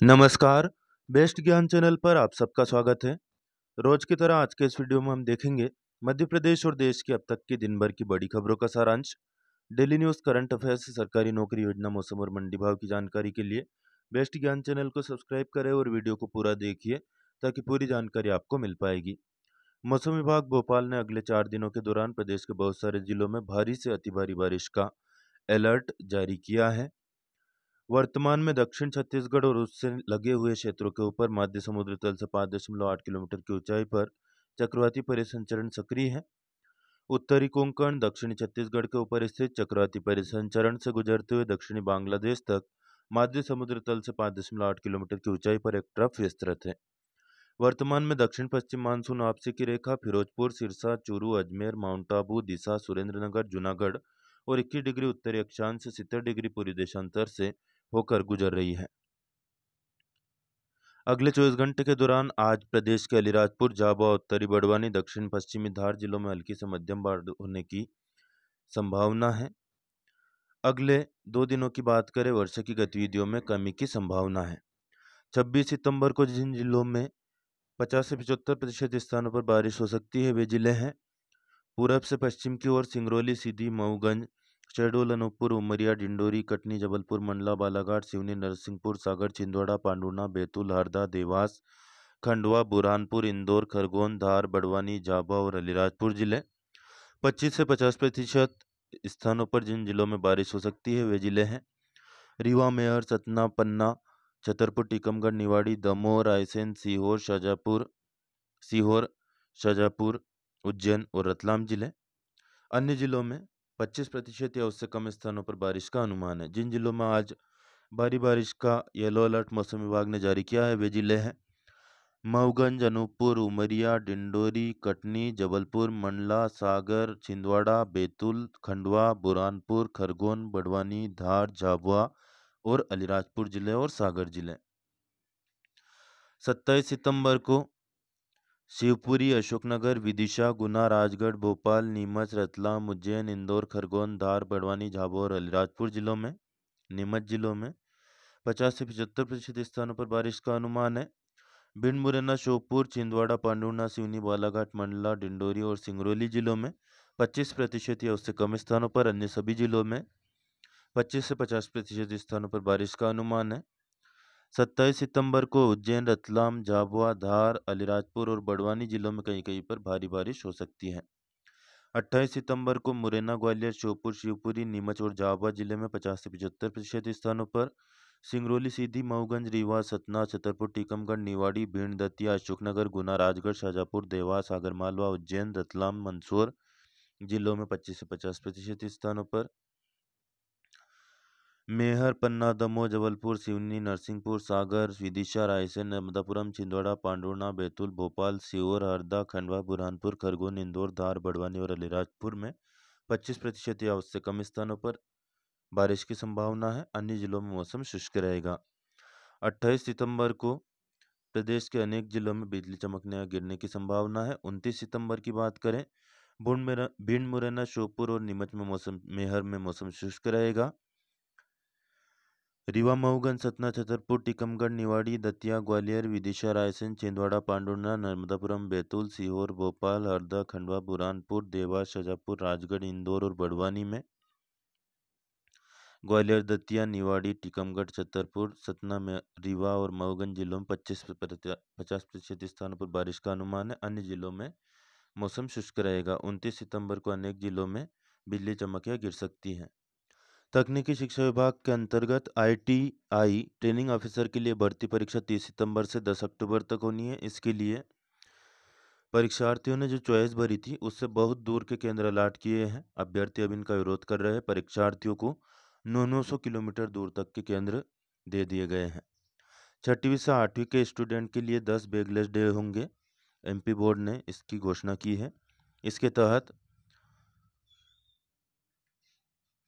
नमस्कार, बेस्ट ज्ञान चैनल पर आप सबका स्वागत है। रोज की तरह आज के इस वीडियो में हम देखेंगे मध्य प्रदेश और देश की अब तक की दिन भर की बड़ी खबरों का सारांश। डेली न्यूज़, करंट अफेयर्स, सरकारी नौकरी योजना, मौसम और मंडी भाव की जानकारी के लिए बेस्ट ज्ञान चैनल को सब्सक्राइब करें और वीडियो को पूरा देखिए ताकि पूरी जानकारी आपको मिल पाएगी। मौसम विभाग भोपाल ने अगले 4 दिनों के दौरान प्रदेश के बहुत सारे जिलों में भारी से अति भारी बारिश का अलर्ट जारी किया है। वर्तमान में दक्षिण छत्तीसगढ़ और उससे लगे हुए क्षेत्रों के ऊपर मध्य समुद्र तल से 5.8 किलोमीटर की ऊंचाई पर चक्रवाती परिसंचरण सक्रिय है। उत्तरी कोंकण दक्षिणी छत्तीसगढ़ के ऊपर स्थित चक्रवाती परिसंचरण से गुजरते हुए दक्षिणी बांग्लादेश तक मध्य समुद्र तल से 5.8 किलोमीटर की ऊंचाई पर एक ट्रफ विस्तृत है। वर्तमान में दक्षिण पश्चिम मानसून वापसी की रेखा फिरोजपुर, सिरसा, चूरू, अजमेर, माउंट आबू, दिशा, सुरेंद्रनगर, जूनागढ़ और 21 डिग्री उत्तरी अक्षांश से 70 डिग्री पूर्वी देशांतर से होकर गुजर रही है। अगले 24 घंटे के दौरान आज प्रदेश के अलीराजपुर, झाबुआ, उत्तरी बड़वानी, दक्षिण पश्चिमी धार जिलों में हल्की से मध्यम बारिश होने की संभावना है। अगले 2 दिनों की बात करें, वर्षा की गतिविधियों में कमी की संभावना है। 26 सितंबर को जिन जिलों में 50 से 75% स्थानों पर बारिश हो सकती है वे जिले हैं: पूरब से पश्चिम की ओर सिंगरौली, सीधी, मऊगंज, शहडोल, अनूपपुर, उमरिया, डिंडोरी, कटनी, जबलपुर, मंडला, बालाघाट, सिवनी, नरसिंहपुर, सागर, छिंदवाड़ा, पांडुर्णा, बैतूल, हरदा, देवास, खंडवा, बुरहानपुर, इंदौर, खरगोन, धार, बड़वानी, झाबुआ और अलीराजपुर जिले। 25 से 50% स्थानों पर जिन जिलों में बारिश हो सकती है वे जिले हैं: रीवा, मेहर, सतना, पन्ना, छतरपुर, टीकमगढ़, निवाड़ी, दमोह, रायसेन, सीहोर, शाजापुर, उज्जैन और रतलाम जिले। अन्य जिलों में 25% या उससे कम स्थानों पर बारिश का अनुमान है। जिन जिलों में आज भारी बारिश का येलो अलर्ट मौसम विभाग ने जारी किया है वे जिले हैं: मऊगंज, अनूपपुर, उमरिया, डिंडोरी, कटनी, जबलपुर, मंडला, सागर, छिंदवाड़ा, बैतूल, खंडवा, बुरहानपुर, खरगोन, बड़वानी, धार, झाबुआ और अलीराजपुर जिले और सागर जिले। 27 सितंबर को शिवपुरी, अशोकनगर, विदिशा, गुना, राजगढ़, भोपाल, नीमच, रतलाम, उज्जैन, इंदौर, खरगोन, धार, बड़वानी, झाबुआ और अलीराजपुर जिलों में, नीमच जिलों में 50 से 75% स्थानों पर बारिश का अनुमान है। भिंड, मुरैना, श्योपुर, छिंदवाड़ा, पांडुर्णा, सिवनी, बालाघाट, मंडला, डिंडोरी और सिंगरौली जिलों में 25% या उससे कम स्थानों पर, अन्य सभी जिलों में 25 से 50% स्थानों पर बारिश का अनुमान है। 27 सितंबर को उज्जैन, रतलाम, झाबुआ, धार, अलीराजपुर और बड़वानी जिलों में कहीं कहीं पर भारी बारिश हो सकती है। 28 सितंबर को मुरैना, ग्वालियर, श्योपुर, शिवपुरी, नीमच और झाबुआ जिले में 50 से 75% स्थानों पर, सिंगरौली, सीधी, मऊगंज, रीवा, सतना, छतरपुर, टीकमगढ़, निवाड़ी, भिंड, दतिया, अशोकनगर, गुना, राजगढ़, शाजापुर, देवास, आगरमालवा, उज्जैन, रतलाम, मंदसौर जिलों में 25 से 50% स्थानों पर, मेहर, पन्ना, दमोह, जबलपुर, सिवनी, नरसिंहपुर, सागर, विदिशा, रायसेन, नर्मदापुरम, छिंदवाड़ा, पांडुर्णा, बैतूल, भोपाल, सीहोर, हरदा, खंडवा, बुरहानपुर, खरगोन, इंदौर, धार, बड़वानी और अलीराजपुर में 25% या उससे कम स्थानों पर बारिश की संभावना है। अन्य जिलों में मौसम शुष्क रहेगा। 28 सितंबर को प्रदेश के अनेक जिलों में बिजली चमकने या गिरने की संभावना है। 29 सितंबर की बात करें, भिंड, मुरैना, श्योपुर और नीमच में मेहर में मौसम शुष्क रहेगा। रीवा, मऊगंज, सतना, छतरपुर, टीकमगढ़, निवाड़ी, दतिया, ग्वालियर, विदिशा, रायसेन, छिंदवाड़ा, पांडुर्णा, नर्मदापुरम, बैतूल, सीहोर, भोपाल, हरदा, खंडवा, बुरहानपुर, देवास, शाजापुर, राजगढ़, इंदौर और बड़वानी में, ग्वालियर, दतिया, निवाड़ी, टीकमगढ़, छतरपुर, सतना में, रीवा और मऊगंज जिलों में 50% स्थानों पर बारिश का अनुमान है। अन्य जिलों में मौसम शुष्क रहेगा। 29 सितंबर को अनेक जिलों में बिजली चमक या गिर सकती है। तकनीकी शिक्षा विभाग के अंतर्गत ITI ट्रेनिंग ऑफिसर के लिए भर्ती परीक्षा 30 सितंबर से 10 अक्टूबर तक होनी है। इसके लिए परीक्षार्थियों ने जो चॉइस भरी थी उससे बहुत दूर के केंद्र अलॉट किए हैं। अभ्यर्थी अब इनका विरोध कर रहे हैं। परीक्षार्थियों को 900 किलोमीटर दूर तक के केंद्र दे दिए गए हैं। 6वीं से 8वीं के स्टूडेंट के लिए 10 बैगलेस डे होंगे। MP बोर्ड ने इसकी घोषणा की है। इसके तहत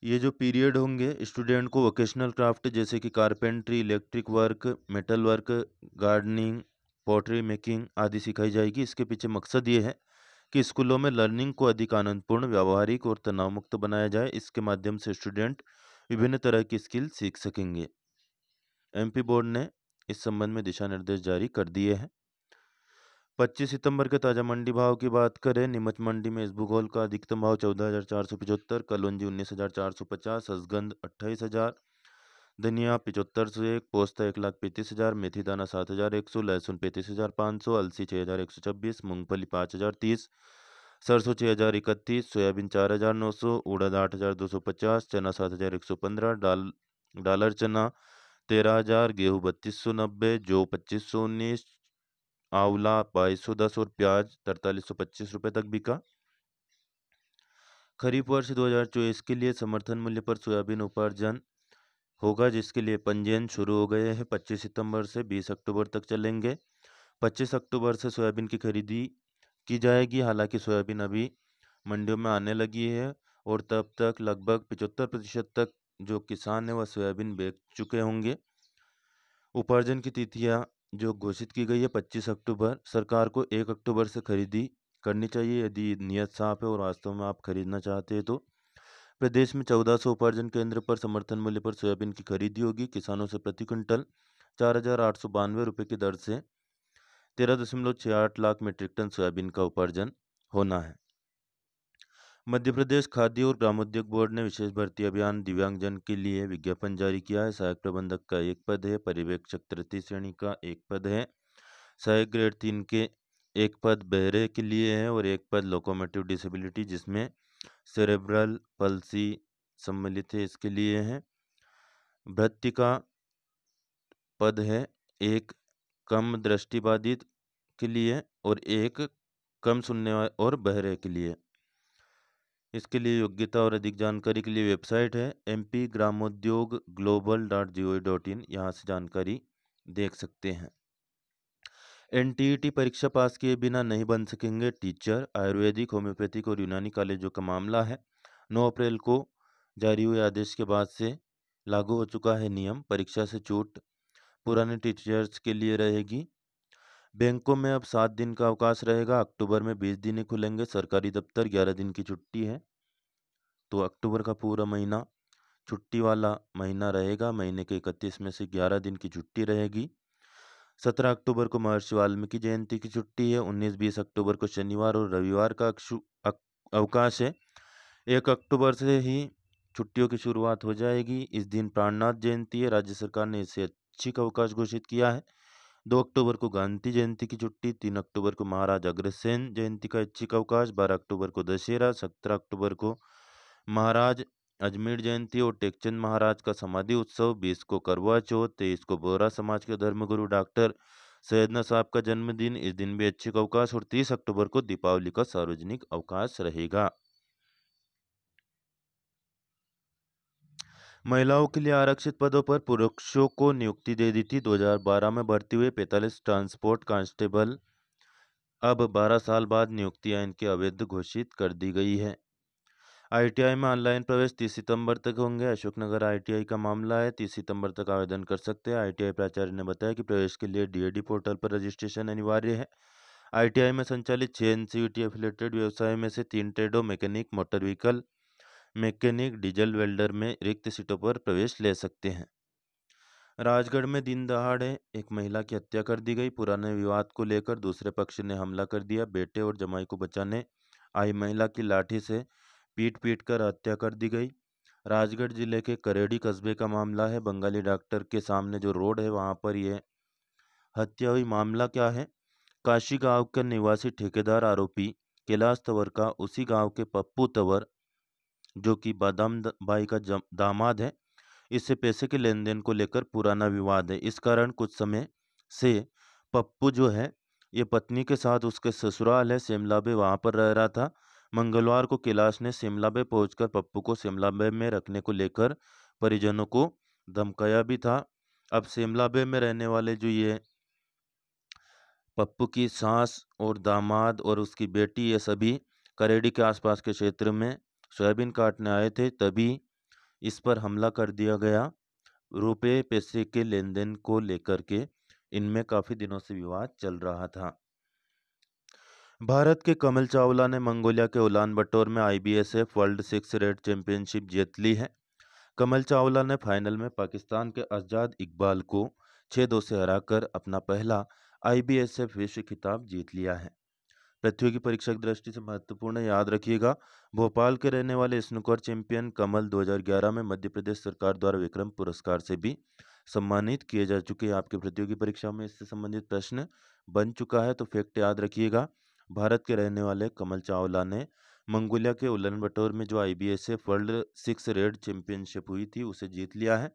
ये जो पीरियड होंगे, स्टूडेंट को वोकेशनल क्राफ्ट जैसे कि carpentry, electric work, metal work, gardening, pottery making आदि सिखाई जाएगी। इसके पीछे मकसद ये है कि स्कूलों में लर्निंग को अधिक आनंदपूर्ण, व्यावहारिक और तनाव मुक्त बनाया जाए। इसके माध्यम से स्टूडेंट विभिन्न तरह की स्किल सीख सकेंगे। MP बोर्ड ने इस संबंध में दिशा निर्देश जारी कर दिए हैं। 25 सितंबर के ताजा मंडी भाव की बात करें, नीमच मंडी में इसबगोल का अधिकतम भाव 14,475, कलौंजी 19,450, असगंध 28,000, धनिया 75 से 1, पोस्ता 1,35,000, मेथी दाना 7,100, लहसुन 35,500, अलसी 6,126, मूंगफली 5,030, सरसों 6,031, सोयाबीन 4,900, उड़द 8,250, चना 7,115, डॉलर चना 13,000, गेहूँ 3,290, जौ 2,519, आंवला 2,210 और प्याज 4,325 रुपये तक बिका। खरीफ वर्ष 2024 के लिए समर्थन मूल्य पर सोयाबीन उपार्जन होगा, जिसके लिए पंजीयन शुरू हो गए हैं। 25 सितंबर से 20 अक्टूबर तक चलेंगे। 25 अक्टूबर से सोयाबीन की खरीदी की जाएगी। हालांकि सोयाबीन अभी मंडियों में आने लगी है और तब तक लगभग 75% तक जो किसान है वह सोयाबीन बेच चुके होंगे। उपार्जन की तिथियां जो घोषित की गई है 25 अक्टूबर, सरकार को 1 अक्टूबर से खरीदी करनी चाहिए यदि नियत साफ है और वास्तव में आप खरीदना चाहते हैं तो। प्रदेश में 1400 उपार्जन केंद्र पर समर्थन मूल्य पर सोयाबीन की खरीदी होगी। किसानों से प्रति क्विंटल 4,892 रुपये की दर से 13.68 लाख मीट्रिक टन सोयाबीन का उपार्जन होना है। मध्य प्रदेश खाद्य और ग्रामोद्योग बोर्ड ने विशेष भर्ती अभियान दिव्यांगजन के लिए विज्ञापन जारी किया है। सहायक प्रबंधक का 1 पद है, पर्यवेक्षक तृतीय श्रेणी का 1 पद है, सहायक ग्रेड 3 के 1 पद बहरे के लिए है और 1 पद लोकोमोटिव डिसेबिलिटी जिसमें सेरेब्रल पल्सी सम्मिलित है इसके लिए है। भृत्य का पद है 1 कम दृष्टिबाधित के लिए और 1 कम सुनने और बहरे के लिए। इसके लिए योग्यता और अधिक जानकारी के लिए वेबसाइट है mpgramodyogglobal.gov.in, यहाँ से जानकारी देख सकते हैं। NTET परीक्षा पास किए बिना नहीं बन सकेंगे टीचर। आयुर्वेदिक, होम्योपैथिक और यूनानी कॉलेजों का मामला है। 9 अप्रैल को जारी हुए आदेश के बाद से लागू हो चुका है नियम। परीक्षा से छूट पुराने टीचर्स के लिए रहेगी। बैंकों में अब 7 दिन का अवकाश रहेगा। अक्टूबर में 20 दिन ही खुलेंगे। सरकारी दफ्तर 11 दिन की छुट्टी है, तो अक्टूबर का पूरा महीना छुट्टी वाला महीना रहेगा। महीने के 31 में से 11 दिन की छुट्टी रहेगी। 17 अक्टूबर को महर्षि वाल्मीकि जयंती की छुट्टी है। 19-20 अक्टूबर को शनिवार और रविवार का अवकाश है। 1 अक्टूबर से ही छुट्टियों की शुरुआत हो जाएगी। इस दिन प्राणनाथ जयंती है। राज्य सरकार ने इसे ऐच्छिक अवकाश घोषित किया है। 2 अक्टूबर को गांधी जयंती की छुट्टी। 3 अक्टूबर को महाराज अग्रसेन जयंती का ऐच्छिक अवकाश। 12 अक्टूबर को दशहरा। 17 अक्टूबर को महाराज अजमेर जयंती और टेकचंद महाराज का समाधि उत्सव। 20 को करवा चौथ। 23 को बोहरा समाज के धर्मगुरु डॉक्टर सैयदना साहब का जन्मदिन, इस दिन भी ऐच्छिक अवकाश। और 30 अक्टूबर को दीपावली का सार्वजनिक अवकाश रहेगा। महिलाओं के लिए आरक्षित पदों पर पुरुषों को नियुक्ति दे दी थी। 2012 में भर्ती हुए 45 ट्रांसपोर्ट कांस्टेबल अब 12 साल बाद नियुक्तियां इनके अवैध घोषित कर दी गई है। ITI में ऑनलाइन प्रवेश 30 सितंबर तक होंगे। अशोकनगर ITI का मामला है, 30 सितंबर तक आवेदन कर सकते हैं। ITI प्राचार्य ने बताया कि प्रवेश के लिए DAD पोर्टल पर रजिस्ट्रेशन अनिवार्य है। ITI में संचालित 6 NCVT एफिलेटेड व्यवसाय में से 3 ट्रेडों mechanic, motor vehicle mechanic, diesel welder में रिक्त सीटों पर प्रवेश ले सकते हैं। राजगढ़ में दिन दहाड़े एक महिला की हत्या कर दी गई। पुराने विवाद को लेकर दूसरे पक्ष ने हमला कर दिया। बेटे और जमाई को बचाने आई महिला की लाठी से पीट कर हत्या कर दी गई। राजगढ़ जिले के करेड़ी कस्बे का मामला है। बंगाली डॉक्टर के सामने जो रोड है वहां पर यह हत्या हुई। मामला क्या है? काशी गांव का निवासी ठेकेदार आरोपी कैलाश तंवर का उसी गांव के पप्पू तंवर, जो कि बादाम बाई का दामाद है, इससे पैसे के लेन देन को लेकर पुराना विवाद है। इस कारण कुछ समय से पप्पू जो है ये पत्नी के साथ उसके ससुराल है शिमलाबे वहां पर रह रहा था। मंगलवार को कैलाश ने शिमलाबे पहुंचकर पप्पू को शिमलाबे में रखने को लेकर परिजनों को धमकाया भी था। अब शिमलाबे में रहने वाले जो ये पप्पू की सास और दामाद और उसकी बेटी, ये सभी करेड़ी के आसपास के क्षेत्र में सोयाबीन काटने आए थे, तभी इस पर हमला कर दिया गया। रुपए पैसे के लेन देन को लेकर के इनमें काफी दिनों से विवाद चल रहा था। भारत के कमल चावला ने मंगोलिया के उलान बटोर में IBSF वर्ल्ड 6 रेड चैंपियनशिप जीत ली है। कमल चावला ने फाइनल में पाकिस्तान के आजाद इकबाल को 6-2 से हराकर अपना पहला IBSF विश्व खिताब जीत लिया है। प्रतियोगी परीक्षा की दृष्टि से महत्वपूर्ण है, याद रखिएगा। भोपाल के रहने वाले स्नूकर चैंपियन कमल 2011 में मध्य प्रदेश सरकार द्वारा विक्रम पुरस्कार से भी सम्मानित किए जा चुके हैं। आपकी प्रतियोगी परीक्षा में इससे संबंधित प्रश्न बन चुका है, तो फैक्ट याद रखिएगा। भारत के रहने वाले कमल चावला ने मंगोलिया के उलानबटोर में जो IBSF वर्ल्ड 6 रेड चैंपियनशिप हुई थी उसे जीत लिया है।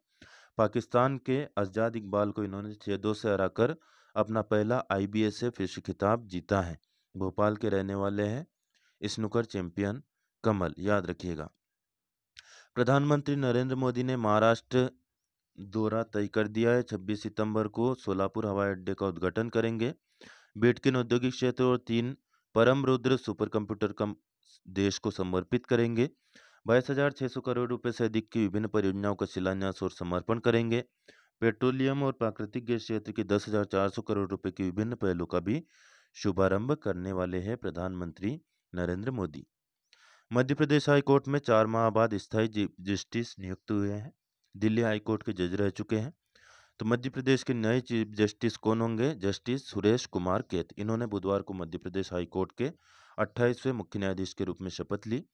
पाकिस्तान के अज़ाद इकबाल को इन्होंने 6-2 से हराकर अपना पहला IBSF विश्व खिताब जीता है। भोपाल के रहने वाले हैं स्नूकर चैंपियन कमल, याद रखिएगा। प्रधानमंत्री नरेंद्र मोदी ने महाराष्ट्र दौरा तय कर दिया है। 26 सितंबर को सोलापुर हवाई अड्डे का उद्घाटन करेंगे। बिटकॉइन औद्योगिक क्षेत्र और 3 परम रुद्र सुपर कंप्यूटर देश को समर्पित करेंगे। 22,600 करोड़ रुपए से अधिक की विभिन्न परियोजनाओं का शिलान्यास और समर्पण करेंगे। पेट्रोलियम और प्राकृतिक गैस क्षेत्र की 10,400 करोड़ रुपए की विभिन्न पहलों का भी शुभारंभ करने वाले हैं प्रधानमंत्री नरेंद्र मोदी। मध्य प्रदेश हाईकोर्ट में 4 माह बाद स्थायी चीफ जस्टिस नियुक्त हुए हैं। दिल्ली हाईकोर्ट के जज रह चुके हैं। तो मध्य प्रदेश के नए चीफ जस्टिस कौन होंगे? जस्टिस सुरेश कुमार कैत। इन्होंने बुधवार को मध्य प्रदेश हाईकोर्ट के 28वें मुख्य न्यायाधीश के रूप में शपथ ली।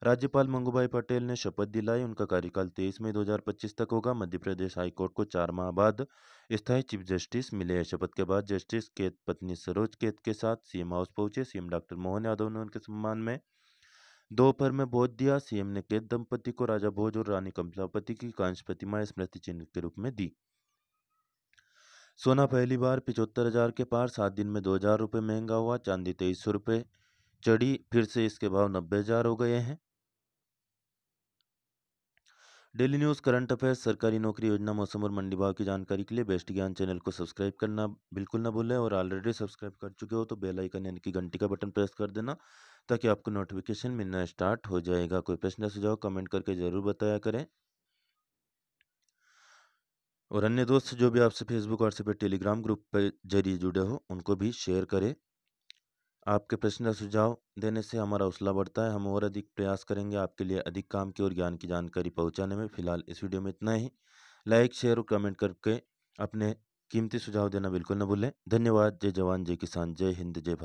राज्यपाल मंगूभाई पटेल ने शपथ दिलाई। उनका कार्यकाल 23 मई 2025 तक होगा। मध्य प्रदेश हाईकोर्ट को 4 माह बाद स्थायी चीफ जस्टिस मिले हैं। शपथ के बाद जस्टिस कैत पत्नी सरोज कैत के साथ सीएम हाउस पहुंचे। सीएम डॉक्टर मोहन यादव ने उनके सम्मान में दोपहर में भोज दिया। सीएम ने कैत दंपति को राजा भोज और रानी कमलापति की कांस्य प्रतिमा स्मृति चिन्ह के रूप में दी। सोना पहली बार 75,000 के पार, 7 दिन में 2,000 रुपये महंगा हुआ। चांदी 2,300 रुपये चढ़ी, फिर से इसके भाव 90,000 हो गए हैं। डेली न्यूज़, करंट अफेयर्स, सरकारी नौकरी योजना, मौसम और मंडी भाव की जानकारी के लिए बेस्ट ज्ञान चैनल को सब्सक्राइब करना बिल्कुल ना भूलें। और ऑलरेडी सब्सक्राइब कर चुके हो तो बेल आइकन यानी कि घंटी का बटन प्रेस कर देना, ताकि आपको नोटिफिकेशन मिलना स्टार्ट हो जाएगा। कोई प्रश्न या सुझाव कमेंट करके ज़रूर बताया करें। और अन्य दोस्त जो भी आपसे फेसबुक, व्हाट्सएप या टेलीग्राम ग्रुप पर जरिए जुड़े हो उनको भी शेयर करें। आपके प्रश्न या सुझाव देने से हमारा हौसला बढ़ता है। हम और अधिक प्रयास करेंगे आपके लिए अधिक काम की और ज्ञान की जानकारी पहुंचाने में। फिलहाल इस वीडियो में इतना ही। लाइक, शेयर और कमेंट करके अपने कीमती सुझाव देना बिल्कुल न भूलें। धन्यवाद। जय जवान, जय किसान, जय हिंद, जय भारत।